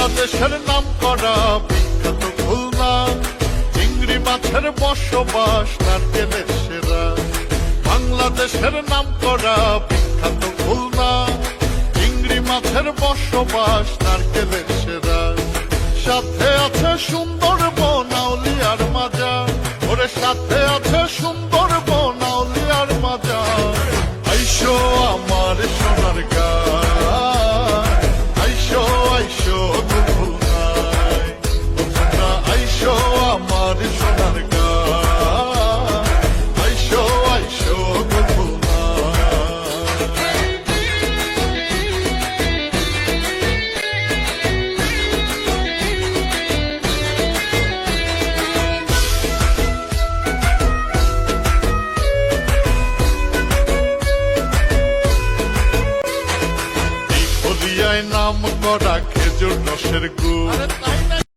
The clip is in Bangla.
বাংলাদেশের নাম করা বিখ্যাত খুলনা, চিংড়ি মাছের বসবাস নারকেলের সেরা। বাংলাদেশের নাম করা বিখ্যাত খুলনা, চিংড়ি মাছের বসবাস নারকেলের সেরা। সাথে আছে সুন্দরবন আউলিয়ার মাজার, ওরে সাথে আছে সুন্দরবন আউলিয়ার মাজার। আইসো আমার সোনার গায়, আইসো আইসো খুলনায়, তোমরা আইসো আমার সোনার গায়, আইসো আইসো খুলনায়। নাম করা খেজুর রসের গুড়,